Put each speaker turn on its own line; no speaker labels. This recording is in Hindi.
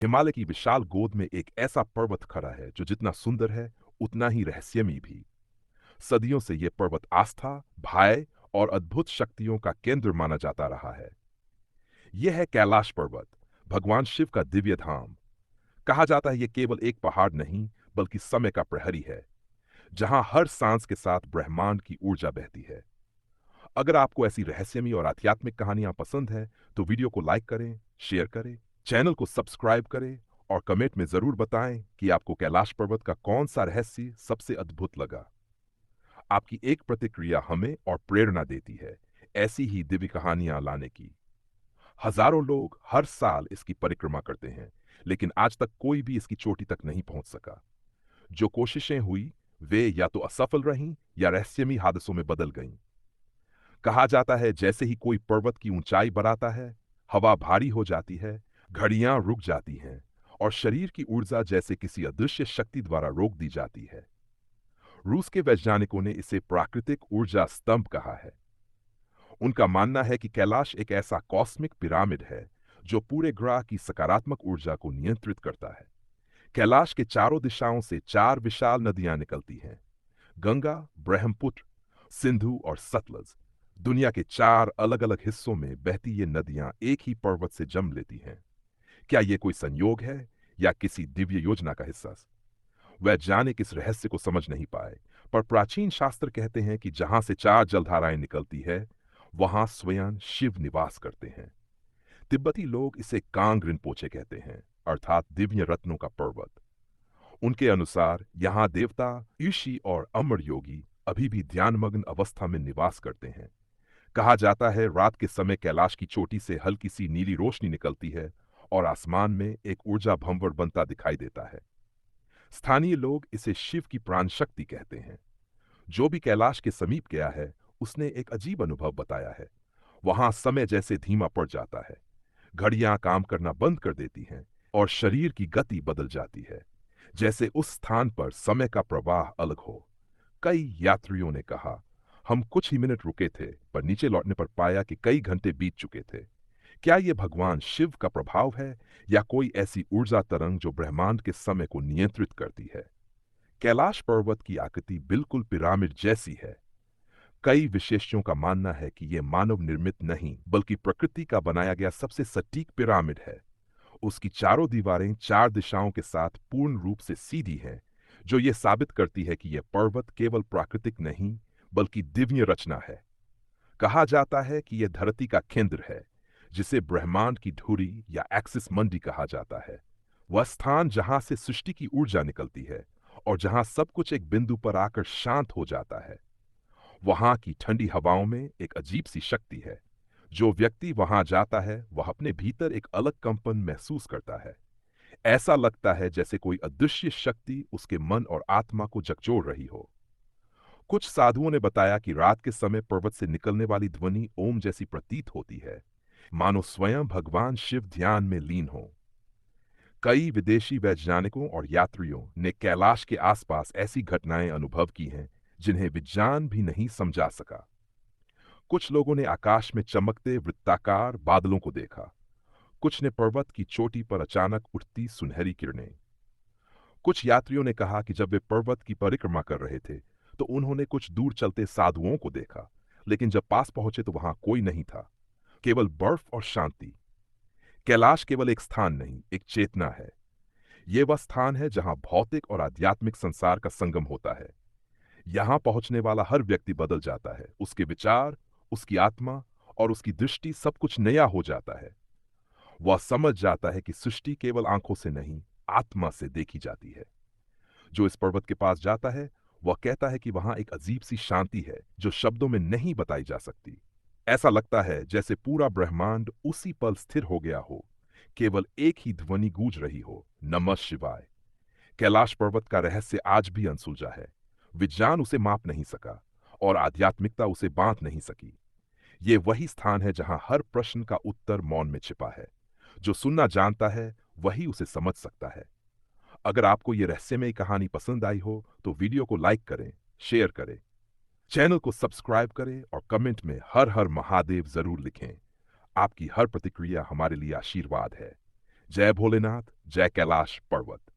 हिमालय की विशाल गोद में एक ऐसा पर्वत खड़ा है जो जितना सुंदर है उतना ही रहस्यमयी भी। सदियों से यह पर्वत आस्था, भय और अद्भुत शक्तियों का केंद्र माना जाता रहा है। यह है कैलाश पर्वत, भगवान शिव का दिव्य धाम। कहा जाता है यह केवल एक पहाड़ नहीं बल्कि समय का प्रहरी है, जहां हर सांस के साथ ब्रह्मांड की ऊर्जा बहती है। अगर आपको ऐसी रहस्यमयी और आध्यात्मिक कहानियां पसंद है तो वीडियो को लाइक करें, शेयर करें, चैनल को सब्सक्राइब करें और कमेंट में जरूर बताएं कि आपको कैलाश पर्वत का कौन सा रहस्य सबसे अद्भुत लगा। आपकी एक प्रतिक्रिया हमें और प्रेरणा देती है ऐसी ही दिव्य कहानियां लाने की। हजारों लोग हर साल इसकी परिक्रमा करते हैं, लेकिन आज तक कोई भी इसकी चोटी तक नहीं पहुंच सका। जो कोशिशें हुई वे या तो असफल रहीं या रहस्यमयी हादसों में बदल गईं। कहा जाता है जैसे ही कोई पर्वत की ऊंचाई बढ़ाता है, हवा भारी हो जाती है, घड़ियां रुक जाती हैं और शरीर की ऊर्जा जैसे किसी अदृश्य शक्ति द्वारा रोक दी जाती है। रूस के वैज्ञानिकों ने इसे प्राकृतिक ऊर्जा स्तंभ कहा है। उनका मानना है कि कैलाश एक ऐसा कॉस्मिक पिरामिड है जो पूरे ग्रह की सकारात्मक ऊर्जा को नियंत्रित करता है। कैलाश के चारों दिशाओं से चार विशाल नदियां निकलती हैं: गंगा, ब्रह्मपुत्र, सिंधु और सतलज। दुनिया के चार अलग अलग हिस्सों में बहती ये नदियां एक ही पर्वत से जन्म लेती हैं। क्या ये कोई संयोग है या किसी दिव्य योजना का हिस्सा? वैज्ञानिक इस रहस्य को समझ नहीं पाए, पर प्राचीन शास्त्र कहते हैं कि जहां से चार जलधाराएं निकलती है वहां स्वयं शिव निवास करते हैं। तिब्बती लोग इसे कांग रिनपोचे कहते हैं, अर्थात दिव्य रत्नों का पर्वत। उनके अनुसार यहाँ देवता ऋषि और अमर योगी अभी भी ध्यानमग्न अवस्था में निवास करते हैं। कहा जाता है रात के समय कैलाश की चोटी से हल्की सी नीली रोशनी निकलती है और आसमान में एक ऊर्जा भंवर बनता दिखाई देता है। स्थानीय लोग इसे शिव की प्राण शक्ति कहते हैं। जो भी कैलाश के समीप गया है उसने एक अजीब अनुभव बताया है। वहां समय जैसे धीमा पड़ जाता है, घड़ियां काम करना बंद कर देती हैं और शरीर की गति बदल जाती है, जैसे उस स्थान पर समय का प्रवाह अलग हो। कई यात्रियों ने कहा, हम कुछ ही मिनट रुके थे पर नीचे लौटने पर पाया कि कई घंटे बीत चुके थे। क्या यह भगवान शिव का प्रभाव है या कोई ऐसी ऊर्जा तरंग जो ब्रह्मांड के समय को नियंत्रित करती है? कैलाश पर्वत की आकृति बिल्कुल पिरामिड जैसी है। कई विशेषज्ञों का मानना है कि यह मानव निर्मित नहीं बल्कि प्रकृति का बनाया गया सबसे सटीक पिरामिड है। उसकी चारों दीवारें चार दिशाओं के साथ पूर्ण रूप से सीधी हैं, जो यह साबित करती है कि यह पर्वत केवल प्राकृतिक नहीं बल्कि दिव्य रचना है। कहा जाता है कि यह धरती का केंद्र है, जिसे ब्रह्मांड की धुरी या एक्सिस मंडी कहा जाता है। वह स्थान जहां से सृष्टि की ऊर्जा निकलती है और जहां सब कुछ एक बिंदु पर आकर शांत हो जाता है। वहां की ठंडी हवाओं में एक अजीब सी शक्ति है। जो व्यक्ति वहां जाता है वह अपने भीतर एक अलग कंपन महसूस करता है। ऐसा लगता है जैसे कोई अदृश्य शक्ति उसके मन और आत्मा को झकझोर रही हो। कुछ साधुओं ने बताया कि रात के समय पर्वत से निकलने वाली ध्वनि ओम जैसी प्रतीत होती है, मानो स्वयं भगवान शिव ध्यान में लीन हो। कई विदेशी वैज्ञानिकों और यात्रियों ने कैलाश के आसपास ऐसी घटनाएं अनुभव की हैं जिन्हें विज्ञान भी नहीं समझा सका। कुछ लोगों ने आकाश में चमकते वृत्ताकार बादलों को देखा। कुछ ने पर्वत की चोटी पर अचानक उठती सुनहरी किरणें। कुछ यात्रियों ने कहा कि जब वे पर्वत की परिक्रमा कर रहे थे तो उन्होंने कुछ दूर चलते साधुओं को देखा, लेकिन जब पास पहुंचे तो वहां कोई नहीं था, केवल बर्फ और शांति। कैलाश केवल एक स्थान नहीं, एक चेतना है। यह वह स्थान है जहां भौतिक और आध्यात्मिक संसार का संगम होता है। यहां पहुंचने वाला हर व्यक्ति बदल जाता है, उसके विचार, उसकी आत्मा और उसकी दृष्टि सब कुछ नया हो जाता है। वह समझ जाता है कि सृष्टि केवल आंखों से नहीं, आत्मा से देखी जाती है। जो इस पर्वत के पास जाता है वह कहता है कि वहां एक अजीब सी शांति है जो शब्दों में नहीं बताई जा सकती। ऐसा लगता है जैसे पूरा ब्रह्मांड उसी पल स्थिर हो गया हो, केवल एक ही ध्वनि गूंज रही हो, नमः शिवाय। कैलाश पर्वत का रहस्य आज भी अनसुलझा है। विज्ञान उसे माप नहीं सका और आध्यात्मिकता उसे बांध नहीं सकी। ये वही स्थान है जहां हर प्रश्न का उत्तर मौन में छिपा है। जो सुनना जानता है वही उसे समझ सकता है। अगर आपको ये रहस्यमयी कहानी पसंद आई हो तो वीडियो को लाइक करें, शेयर करें, चैनल को सब्सक्राइब करें और कमेंट में हर हर महादेव जरूर लिखें। आपकी हर प्रतिक्रिया हमारे लिए आशीर्वाद है। जय भोलेनाथ, जय कैलाश पर्वत।